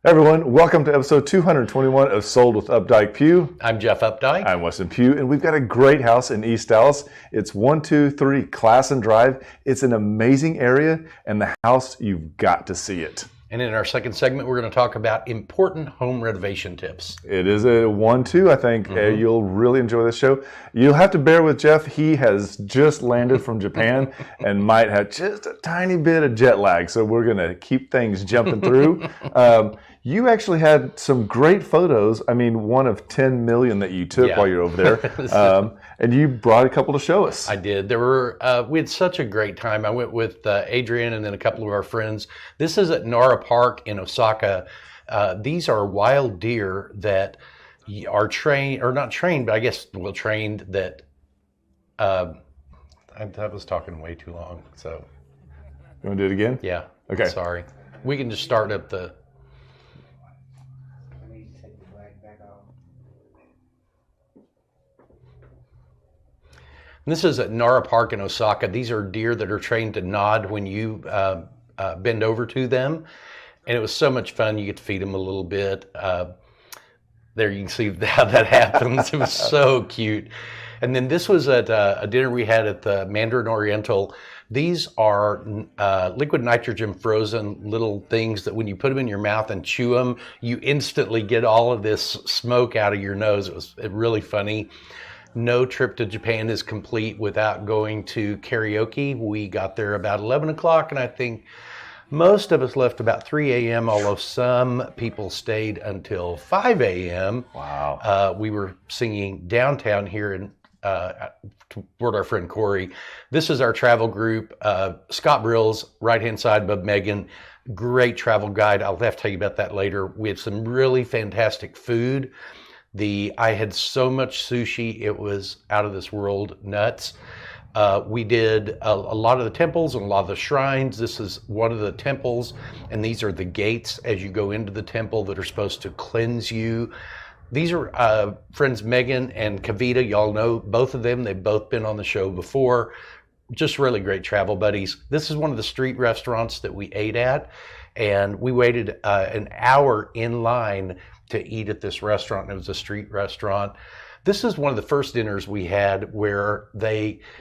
Everyone, welcome to episode 221 of Sold with Updike Pugh. I'm Jeff Updike. I'm Weston Pugh, and we've got a great house in East Dallas. It's 123 Classen Drive. It's an amazing area, and the house, you've got to see it. And in our second segment, we're going to talk about important home renovation tips. It is a 1-2, I think. You'll really enjoy this show. You'll have to bear with Jeff. He has just landed from Japan and might have just a tiny bit of jet lag, so we're going to keep things jumping through. You actually had some great photos. I mean, one of 10 million that you took while you're over there. And you brought a couple to show us. I did. There were we had such a great time. I went with Adrian and then a couple of our friends. This is at Norbuck Park in Osaka. These are wild deer that are trained, or not trained, but I guess trained that. I was talking way too long. So. You want to do it again? Yeah. Okay. Sorry. We can just start up the. This is at Norbuck Park in Osaka. These are deer that are trained to nod when you bend over to them. And it was so much fun. You get to feed them a little bit. There you can see how that happens. It was so cute. And then this was at a dinner we had at the Mandarin Oriental. These are liquid nitrogen frozen little things that when you put them in your mouth and chew them, you instantly get all of this smoke out of your nose. It was really funny. No trip to Japan is complete without going to karaoke. We got there about 11 o'clock, and I think most of us left about 3 a.m., although some people stayed until 5 a.m. Wow. We were singing downtown here in toward our friend Corey. This is our travel group. Scott Brill's right-hand side above Megan. Great travel guide. I'll have to tell you about that later. We had some really fantastic food. I had so much sushi, it was out of this world nuts. We did a lot of the temples and a lot of the shrines. This is one of the temples, and these are the gates as you go into the temple that are supposed to cleanse you. These are friends Megan and Kavita. Y'all know both of them. They've both been on the show before. Just really great travel buddies. This is one of the street restaurants that we ate at, and we waited an hour in line to eat at this restaurant, and it was a street restaurant. This is one of the first dinners we had where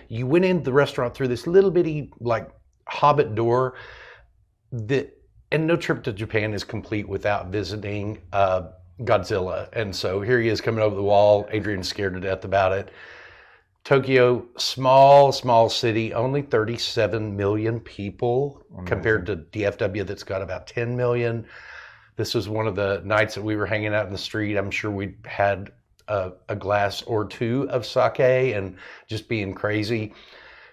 you went into the restaurant through this little bitty like hobbit door. And no trip to Japan is complete without visiting Godzilla. And so here he is coming over the wall. Adrian's scared to death about it. Tokyo, small city, only 37 million people compared to DFW that's got about 10 million. This was one of the nights that we were hanging out in the street. I'm sure we had a glass or two of sake and just being crazy.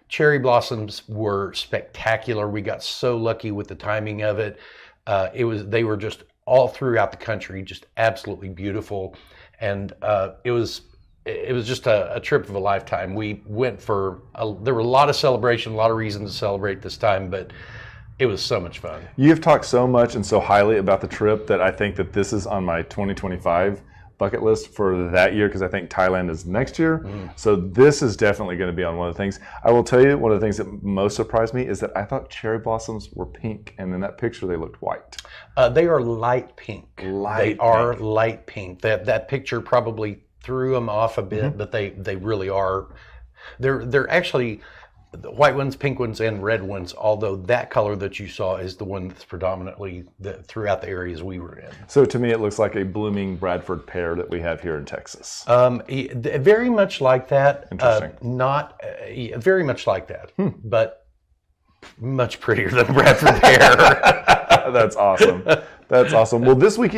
Cherry blossoms were spectacular. We got so lucky with the timing of it. They were just all throughout the country, just absolutely beautiful. And it was just a trip of a lifetime. We went there were a lot of celebration, a lot of reasons to celebrate this time, but it was so much fun. You've talked so much and so highly about the trip that I think that this is on my 2025 bucket list for that year, because I think Thailand is next year. So this is definitely going to be on one of the things. I will tell you, one of the things that most surprised me is that I thought cherry blossoms were pink, and in that picture they looked white. They are light pink. Are light pink. That picture probably threw them off a bit, but they really are. They're actually the white ones, pink ones, and red ones, although that color that you saw is the one that's predominantly throughout the areas we were in. So to me, it looks like a blooming Bradford pear that we have here in Texas. Very much like that. Interesting. Very much like that, but much prettier than Bradford pear. That's awesome. That's awesome. Well, this week,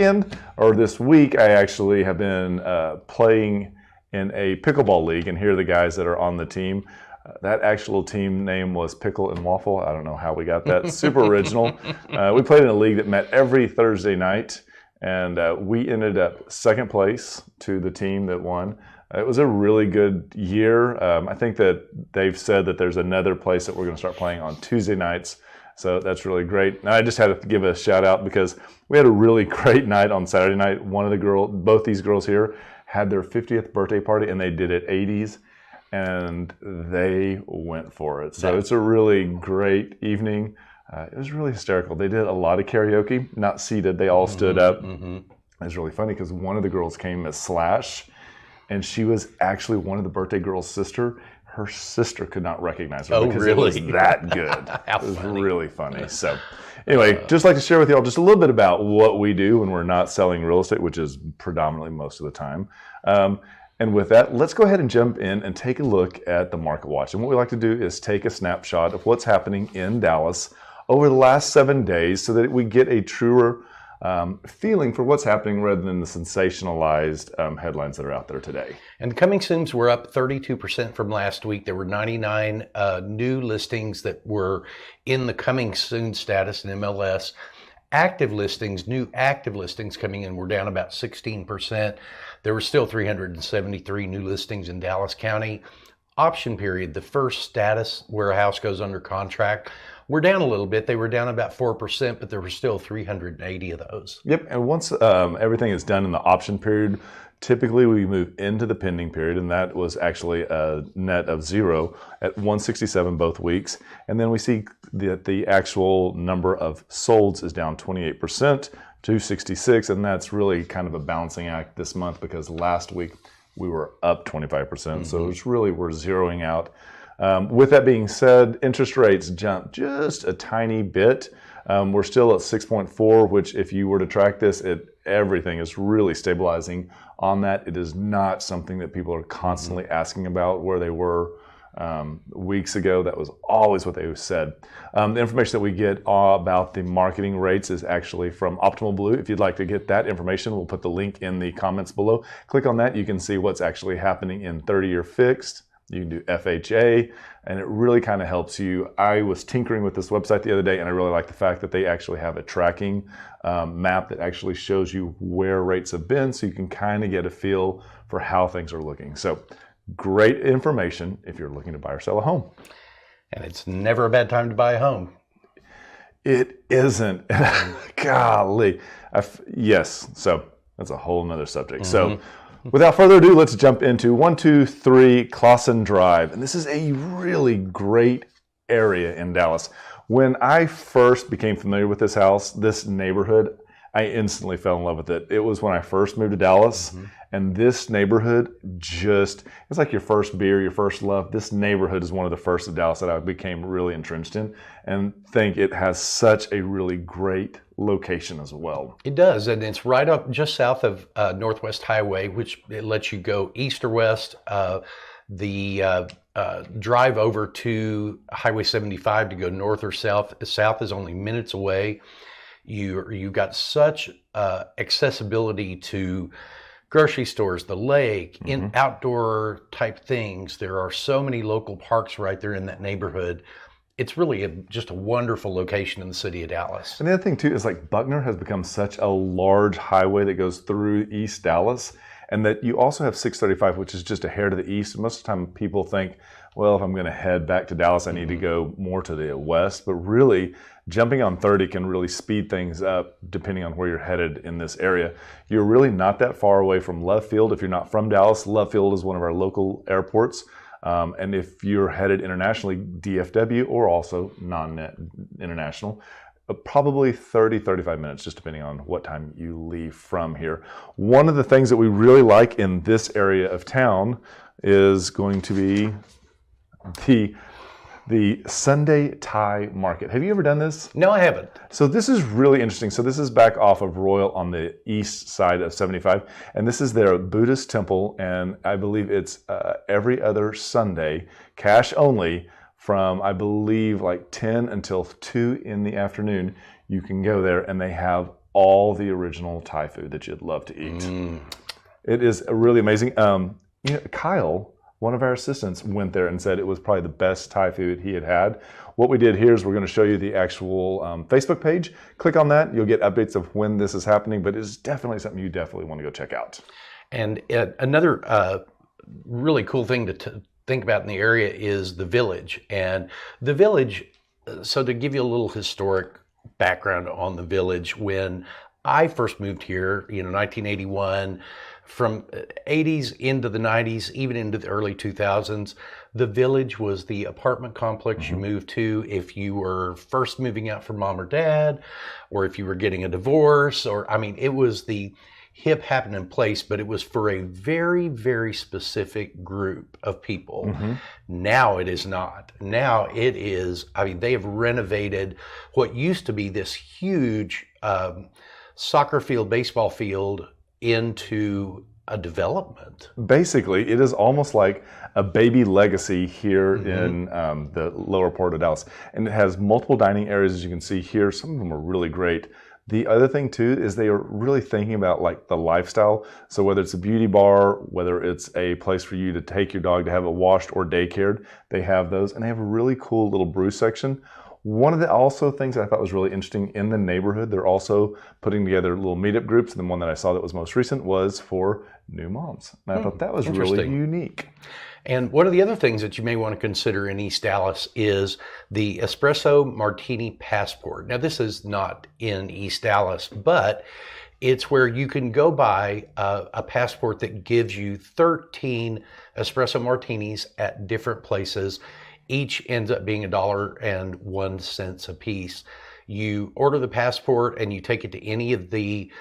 I actually have been playing in a pickleball league, and here are the guys that are on the team. That actual team name was Pickle and Waffle. I don't know how we got that. Super original. We played in a league that met every Thursday night, and we ended up second place to the team that won. It was a really good year. I think that they've said that there's another place that we're going to start playing on Tuesday nights. So that's really great. Now I just had to give a shout out because we had a really great night on Saturday night. Both these girls here had their 50th birthday party, and they did it 80s. And they went for it. So it's a really great evening. It was really hysterical. They did a lot of karaoke, not seated. They all stood up. Mm-hmm. It was really funny because one of the girls came as Slash, and she was actually one of the birthday girl's sister. Her sister could not recognize her because it was that good. How it was funny. really funny. So anyway, just like to share with y'all just a little bit about what we do when we're not selling real estate, which is predominantly most of the time. And with that, let's go ahead and jump in and take a look at the market watch. And what we like to do is take a snapshot of what's happening in Dallas over the last 7 days so that we get a truer feeling for what's happening rather than the sensationalized headlines that are out there today. And the coming soons were up 32% from last week. There were 99 new listings that were in the coming soon status in MLS. Active listings, new active listings coming in were down about 16%. There were still 373 new listings in Dallas County. Option period, the first status where a house goes under contract, we're down a little bit. They were down about 4%, but there were still 380 of those. Yep, and once everything is done in the option period, typically we move into the pending period, and that was actually a net of 0 at 167 both weeks. And then we see that the actual number of solds is down 28%, 266, and that's really kind of a balancing act this month because last week we were up 25%. So it's really, we're zeroing out. With that being said, interest rates jumped just a tiny bit. We're still at 6.4, which if you were to track this, everything is really stabilizing on that. It is not something that people are constantly asking about where they were weeks ago. That was always what they said. The information that we get about the marketing rates is actually from Optimal Blue. If you'd like to get that information, we'll put the link in the comments below. Click on that. You can see what's actually happening in 30-year fixed. You can do FHA, and it really kind of helps you. I was tinkering with this website the other day, and I really like the fact that they actually have a tracking map that actually shows you where rates have been, so you can kind of get a feel for how things are looking. So great information if you're looking to buy or sell a home. And it's never a bad time to buy a home. It isn't. Golly. Yes, so that's a whole nother subject. So without further ado, let's jump into 123 Classen Drive. And this is a really great area in Dallas. When I first became familiar with this house, this neighborhood, I instantly fell in love with it. It was when I first moved to Dallas, and this neighborhood it's like your first beer, your first love. This neighborhood is one of the first of Dallas that I became really entrenched in, and think it has such a really great location as well. It does, and it's right up just south of Northwest Highway, which it lets you go east or west. The drive over to Highway 75 to go north or south. South is only minutes away. You've got such accessibility to grocery stores, the lake, in outdoor type things. There are so many local parks right there in that neighborhood. It's really just a wonderful location in the city of Dallas. And the other thing too is like Buckner has become such a large highway that goes through East Dallas, and that you also have 635, which is just a hair to the east. Most of the time people think, well, if I'm going to head back to Dallas, I need to go more to the west. But really, jumping on 30 can really speed things up depending on where you're headed in this area. You're really not that far away from Love Field. If you're not from Dallas, Love Field is one of our local airports. And if you're headed internationally, DFW or also non-international, probably 30, 35 minutes, just depending on what time you leave from here. One of the things that we really like in this area of town is going to be the Sunday Thai market. Have you ever done this? No, I haven't. So this is really interesting. So this is back off of Royal on the east side of 75. And this is their Buddhist temple. And I believe it's every other Sunday, cash only, from I believe like 10 until 2 in the afternoon. You can go there and they have all the original Thai food that you'd love to eat. It is really amazing. Kyle, one of our assistants, went there and said it was probably the best Thai food he had had. What we did here is we're going to show you the actual Facebook page. Click on that. You'll get updates of when this is happening, but it's definitely something you definitely want to go check out. And another really cool thing to think about in the area is the Village. And the Village, so to give you a little historic background on the Village, when I first moved here, 1981, from 80s into the 90s, even into the early 2000s, the Village was the apartment complex you moved to if you were first moving out from mom or dad, or if you were getting a divorce, or, I mean, it was the hip happening place, but it was for a very, very specific group of people. Now it is not. Now it is, I mean, they have renovated what used to be this huge soccer field, baseball field into a development. Basically, it is almost like a baby legacy here in the lower part of Dallas. And it has multiple dining areas, as you can see here. Some of them are really great. The other thing too is they are really thinking about like the lifestyle. So whether it's a beauty bar, whether it's a place for you to take your dog to have it washed or daycared, they have those. And they have a really cool little brew section. One of the also things that I thought was really interesting in the neighborhood, they're also putting together little meetup groups. And the one that I saw that was most recent was for new moms. And I thought that was really unique. And one of the other things that you may want to consider in East Dallas is the Espresso Martini Passport. Now, this is not in East Dallas, but it's where you can go buy a passport that gives you 13 espresso martinis at different places. Each ends up being $1.01 a piece. You order the passport and you take it to any of the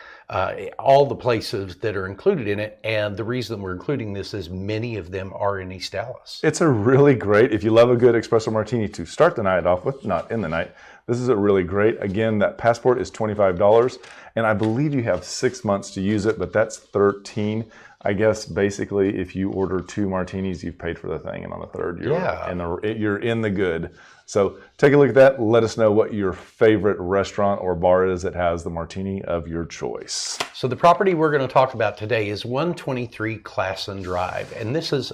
all the places that are included in it. And the reason we're including this is many of them are in East Dallas. It's a really great, if you love a good espresso martini to start the night off with, not in the night, this is a really great. Again, that passport is $25, and I believe you have 6 months to use it, but that's 13. I guess basically if you order 2 martinis, you've paid for the thing, and on the third, you're in the good. So take a look at that. Let us know what your favorite restaurant or bar is that has the martini of your choice. So the property we're going to talk about today is 123 Classen Drive, and this is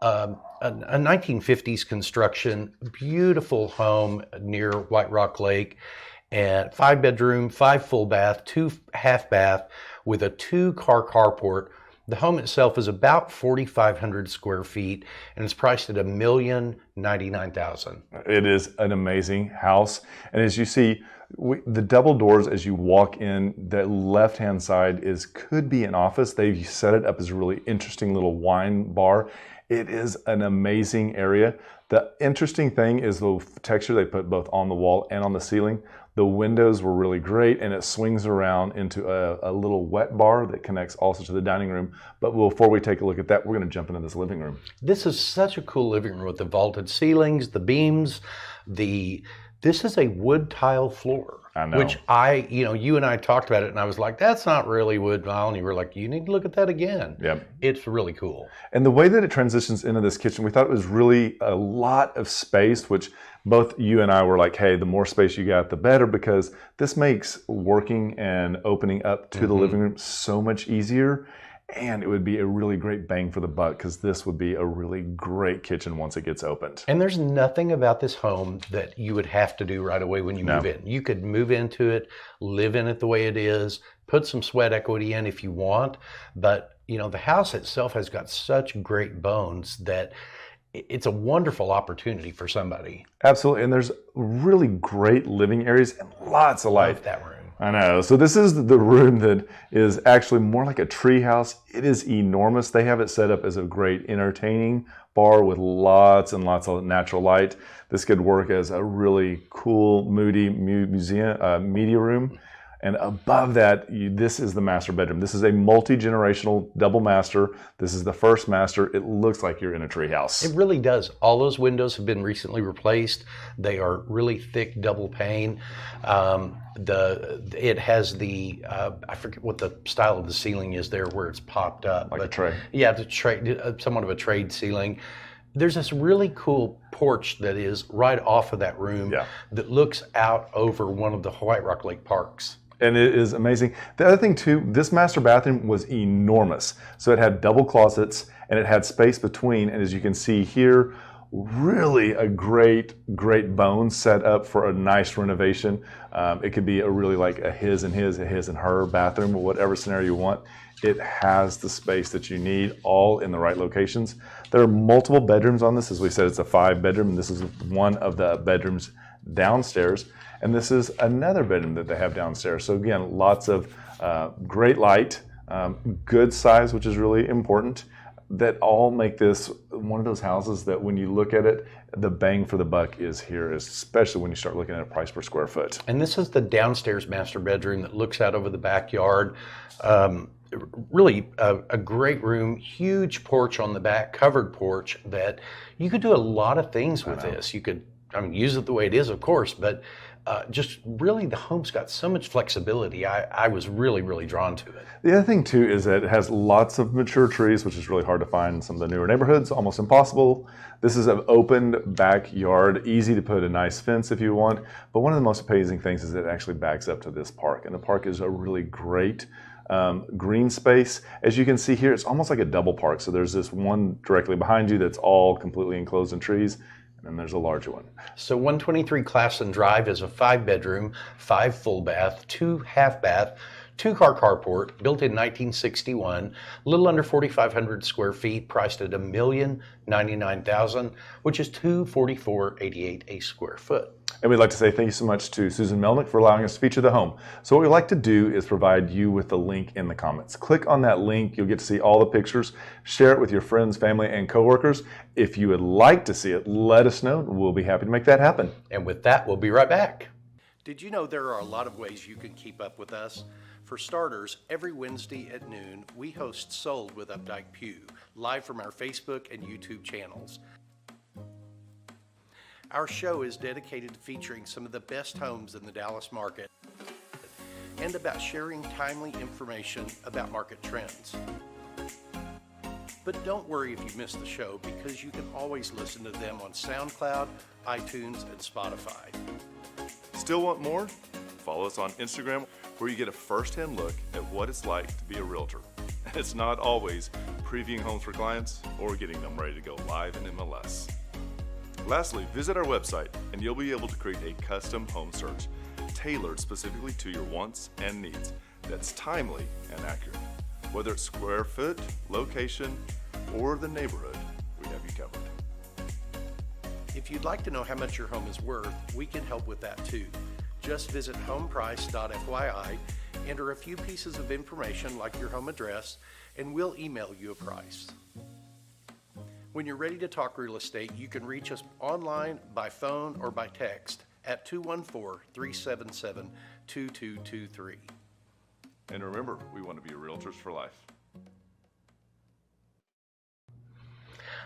a 1950s construction, beautiful home near White Rock Lake, and 5-bedroom, 5 full bath, 2 half bath with a 2-car carport. The home itself is about 4,500 square feet, and it's priced at $1,099,000. It is an amazing house, and as you see, the double doors as you walk in, the left-hand side could be an office. They've set it up as a really interesting little wine bar. It is an amazing area. The interesting thing is the texture they put both on the wall and on the ceiling. The windows were really great, and it swings around into a little wet bar that connects also to the dining room. But before we take a look at that, we're going to jump into this living room. This is such a cool living room with the vaulted ceilings, the beams, this is a wood tile floor. I know. Which you and I talked about it, and I was like, that's not really wood tile. And you were like, you need to look at that again. Yep. It's really cool. And the way that it transitions into this kitchen, we thought it was really a lot of space, which both you and I were like, hey, the more space you got, the better, because this makes working and opening up to the living room so much easier. And it would be a really great bang for the buck, because this would be a really great kitchen once it gets opened. And there's nothing about this home that you would have to do right away when you move in. You could move into it, live in it the way it is, put some sweat equity in if you want. But, the house itself has got such great bones that it's a wonderful opportunity for somebody. Absolutely. And there's really great living areas and lots of light. Love that room. I know. So this is the room that is actually more like a tree house. It is enormous. They have it set up as a great entertaining bar with lots and lots of natural light. This could work as a really cool, moody media room. And above that, this is the master bedroom. This is a multi-generational double master. This is the first master. It looks like you're in a tree house. It really does. All those windows have been recently replaced. They are really thick double pane. It has I forget what the style of the ceiling is there, where it's popped up. Like a tray. Yeah, somewhat of a trade ceiling. There's this really cool porch that is right off of that room that looks out over one of the White Rock Lake parks. And it is amazing. The other thing too, this master bathroom was enormous. So it had double closets and it had space between. And as you can see here, really a great bone set up for a nice renovation. It could be a really like a his and her bathroom, or whatever scenario you want. It has the space that you need, all in the right locations. There are multiple bedrooms on this. As we said, it's a 5-bedroom. This is one of the bedrooms downstairs. And this is another bedroom that they have downstairs. So again, lots of great light, good size, which is really important, that all make this one of those houses that when you look at it, the bang for the buck is here, especially when you start looking at a price per square foot. And this is the downstairs master bedroom that looks out over the backyard. Really a great room, huge porch on the back, covered porch that you could do a lot of things with this. You could, use it the way it is, of course, but just really the home's got so much flexibility. I was really, really drawn to it. The other thing too is that it has lots of mature trees, which is really hard to find in some of the newer neighborhoods, almost impossible. This is an open backyard, easy to put a nice fence if you want, but one of the most amazing things is that it actually backs up to this park, and the park is a really great green space. As you can see here, it's almost like a double park. So there's this one directly behind you that's all completely enclosed in trees, and then there's a larger one. So 123 Classen Drive is a 5-bedroom, 5 full bath, 2 half bath, 2-car carport, built in 1961, a little under 4,500 square feet, priced at $1,099,000, which is $244.88 a square foot. And we'd like to say thank you so much to Susan Melnick for allowing us to feature the home. So what we'd like to do is provide you with the link in the comments. Click on that link, you'll get to see all the pictures. Share it with your friends, family, and coworkers. If you would like to see it, let us know. We'll be happy to make that happen. And with that, we'll be right back. Did you know there are a lot of ways you can keep up with us? For starters, every Wednesday at noon, we host Sold with Updike Pew, live from our Facebook and YouTube channels. Our show is dedicated to featuring some of the best homes in the Dallas market and about sharing timely information about market trends. But don't worry if you miss the show, because you can always listen to them on SoundCloud, iTunes, and Spotify. Still want more? Follow us on Instagram, where you get a first-hand look at what it's like to be a realtor. And it's not always previewing homes for clients or getting them ready to go live in MLS. Lastly, visit our website and you'll be able to create a custom home search tailored specifically to your wants and needs that's timely and accurate. Whether it's square foot, location, or the neighborhood, we have you covered. If you'd like to know how much your home is worth, we can help with that too. Just visit homeprice.fyi, enter a few pieces of information like your home address, and we'll email you a price. When you're ready to talk real estate, you can reach us online, by phone, or by text at 214-377-2223. And remember, we want to be realtors for life.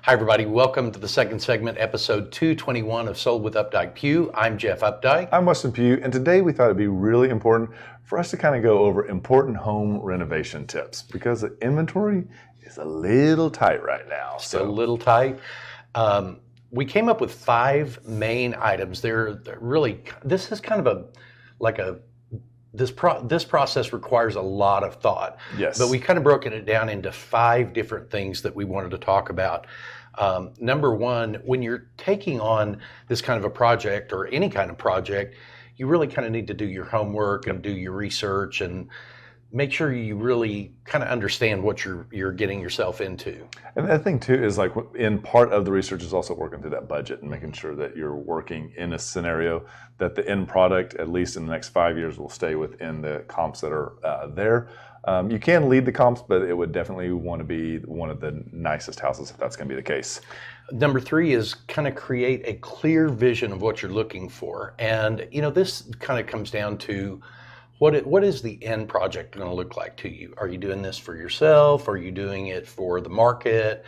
Hi everybody, welcome to the second segment, episode 221 of Sold with Updike Pew. I'm Jeff Updike. I'm Weston Pugh, and today we thought it'd be really important for us to kind of go over important home renovation tips, because the inventory is a little tight right now. Still a little tight. We came up with 5 main items. They're really, this is kind of this process requires a lot of thought. Yes. But we kind of broken it down into 5 different things that we wanted to talk about. Number one, when you're taking on this kind of a project or any kind of project, you really kind of need to do your homework and do your research and make sure you really kind of understand what you're getting yourself into. And the thing too is, like, in part of the research is also working through that budget and making sure that you're working in a scenario that the end product, at least in the next 5 years, will stay within the comps that are there. You can lead the comps, but it would definitely want to be one of the nicest houses if that's going to be the case. Number 3 is kind of create a clear vision of what you're looking for. And, this kind of comes down to what is the end project going to look like to you? Are you doing this for yourself? Are you doing it for the market?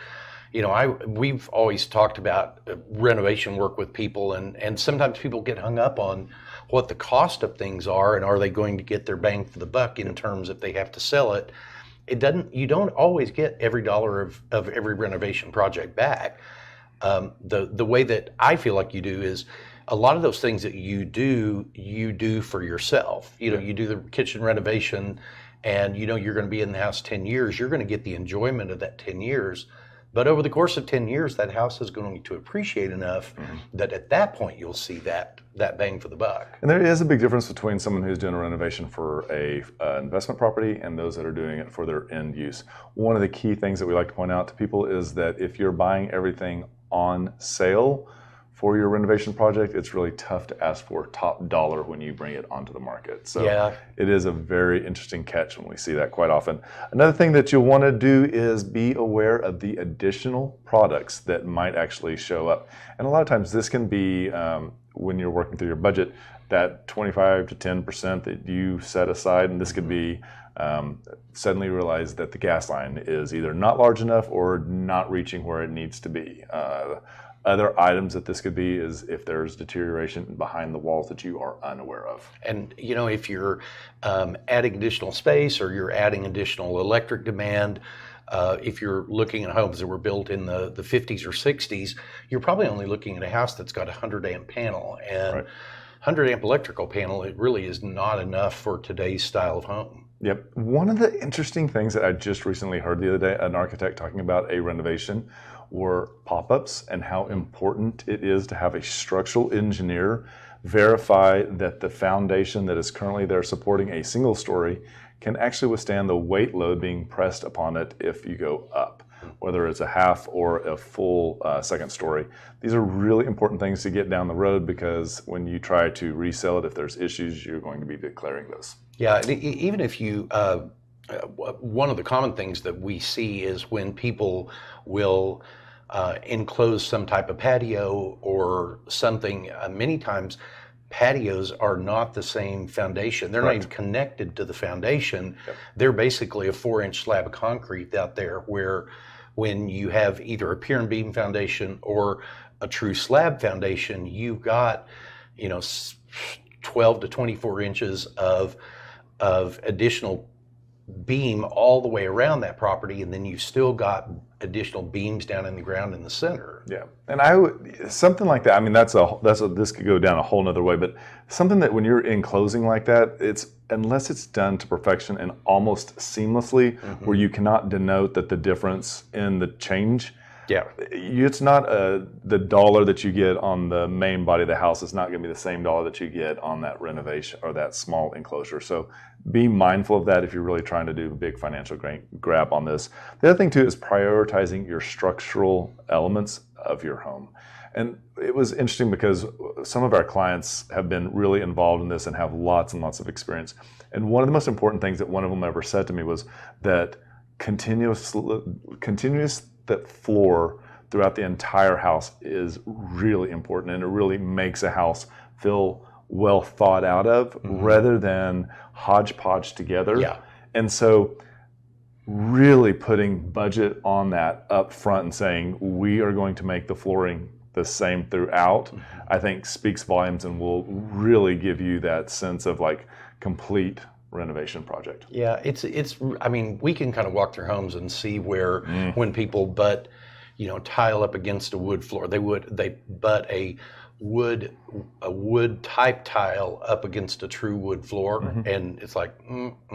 We've always talked about renovation work with people, and sometimes people get hung up on what the cost of things are, and are they going to get their bang for the buck in terms if they have to sell it. You don't always get every dollar of every renovation project back. The way that I feel like you do is, a lot of those things that you do for yourself. You do the kitchen renovation, and you're going to be in the house 10 years. You're going to get the enjoyment of that 10 years. But over the course of 10 years, that house is going to appreciate enough that at that point you'll see that bang for the buck. And there is a big difference between someone who's doing a renovation for a investment property and those that are doing it for their end use. One of the key things that we like to point out to people is that if you're buying everything on sale for your renovation project, it's really tough to ask for top dollar when you bring it onto the market. So Yeah. it is a very interesting catch when we see that quite often. Another thing that you'll want to do is be aware of the additional products that might actually show up. And a lot of times this can be, when you're working through your budget, that 25 to 10% that you set aside, and this could be suddenly realize that the gas line is either not large enough or not reaching where it needs to be. Other items that this could be is if there's deterioration behind the walls that you are unaware of. And if you're adding additional space or you're adding additional electric demand, if you're looking at homes that were built in the 50s or 60s, you're probably only looking at a house that's got a 100 amp panel. And 100 amp electrical panel, it really is not enough for today's style of home. Yep. One of the interesting things that I just recently heard the other day, an architect talking about a renovation, were pop-ups and how important it is to have a structural engineer verify that the foundation that is currently there supporting a single story can actually withstand the weight load being pressed upon it if you go up, whether it's a half or a full second story. These are really important things to get down the road, because when you try to resell it, if there's issues, you're going to be declaring those. Yeah, and even if you, one of the common things that we see is when people will enclose some type of patio or something, many times patios are not the same foundation. They're not even connected to the foundation. They're basically a 4-inch slab of concrete out there, where when you have either a pier and beam foundation or a true slab foundation, you've got 12 to 24 inches of additional beam all the way around that property, and then you've still got additional beams down in the ground in the center. Yeah, and I would, something like that. I mean, this could go down a whole nother way, but something that when you're enclosing like that, unless it's done to perfection and almost seamlessly, where you cannot denote that the difference in the change. Yeah, it's not the dollar that you get on the main body of the house is not going to be the same dollar that you get on that renovation or that small enclosure. So be mindful of that if you're really trying to do a big financial grab on this. The other thing too is prioritizing your structural elements of your home. And it was interesting because some of our clients have been really involved in this and have lots and lots of experience. And one of the most important things that one of them ever said to me was that continuous that floor throughout the entire house is really important, and it really makes a house feel well thought out of rather than hodgepodge together. Yeah. And so really putting budget on that up front and saying we are going to make the flooring the same throughout, I think speaks volumes and will really give you that sense of like complete renovation project. Yeah, it's. I mean, we can kind of walk through homes and see where when people butt, tile up against a wood floor, they butt a wood type tile up against a true wood floor, and it's like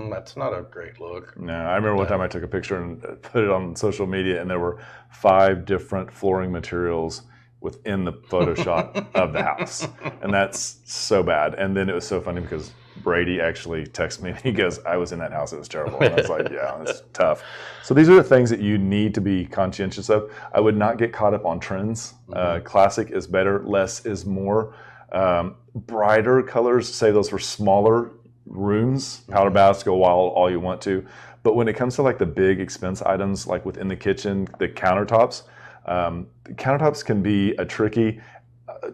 that's not a great look. No, I remember one time I took a picture and put it on social media, and there were 5 different flooring materials within the Photoshop of the house, and that's so bad. And then it was so funny because Brady actually texted me and he goes, I was in that house, it was terrible. And I was like, yeah, it's tough. So these are the things that you need to be conscientious of. I would not get caught up on trends. Classic is better, less is more. Brighter colors, say those for smaller rooms, powder baths, go wild all you want to. But when it comes to like the big expense items, like within the kitchen, the countertops can be a tricky,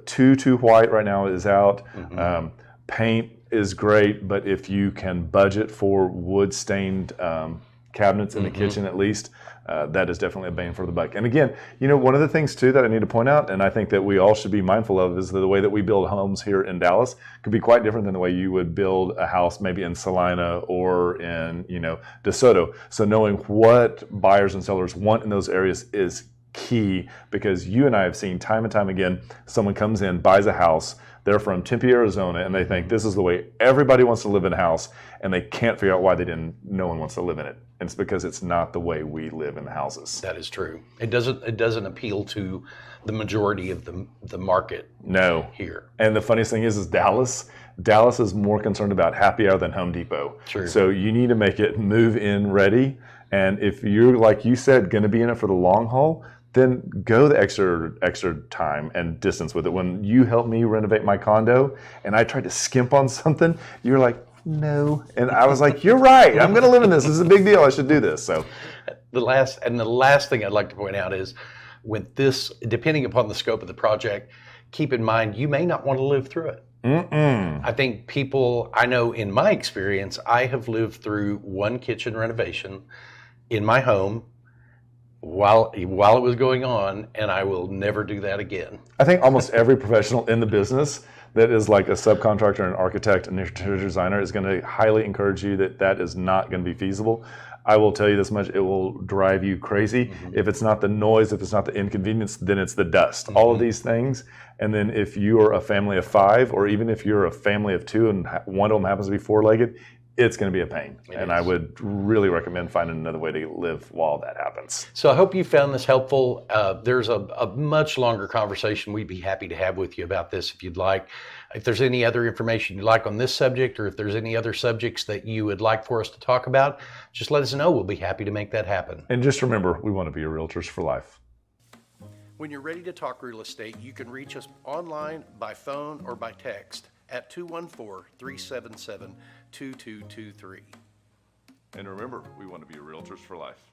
too white right now is out. Paint is great, but if you can budget for wood stained cabinets in the kitchen at least, that is definitely a bang for the buck. And again, one of the things too that I need to point out, and I think that we all should be mindful of, is that the way that we build homes here in Dallas could be quite different than the way you would build a house maybe in Salina or in DeSoto. So knowing what buyers and sellers want in those areas is key, because you and I have seen time and time again, someone comes in, buys a house, they're from Tempe, Arizona, and they think this is the way everybody wants to live in a house, and they can't figure out why no one wants to live in it. And it's because it's not the way we live in the houses. That is true. It doesn't appeal to the majority of the market. No. Here. And the funniest thing is Dallas is more concerned about happy hour than Home Depot. True. So you need to make it move in ready. And if you're, like you said, going to be in it for the long haul, then go the extra time and distance with it. When you helped me renovate my condo and I tried to skimp on something, you were like, no. And I was like, you're right. I'm going to live in this. This is a big deal. I should do this. So the last thing I'd like to point out is with this, depending upon the scope of the project, keep in mind, you may not want to live through it. I think I know in my experience, I have lived through one kitchen renovation in my home while it was going on, and I will never do that again. I think almost every professional in the business that is like a subcontractor, an architect, an interior designer is going to highly encourage you that is not going to be feasible. I will tell you this much, it will drive you crazy. If it's not the noise, if it's not the inconvenience, then it's the dust. All of these things. And then if you are a family of 5, or even if you're a family of 2 and one of them happens to be 4-legged, it's going to be a pain. And I would really recommend finding another way to live while that happens. So I hope you found this helpful. There's a much longer conversation we'd be happy to have with you about this if you'd like. If there's any other information you'd like on this subject, or if there's any other subjects that you would like for us to talk about, just let us know. We'll be happy to make that happen. And just remember, we want to be your realtors for life. When you're ready to talk real estate, you can reach us online, by phone, or by text at 214-377-2223. And remember, we want to be your realtors for life.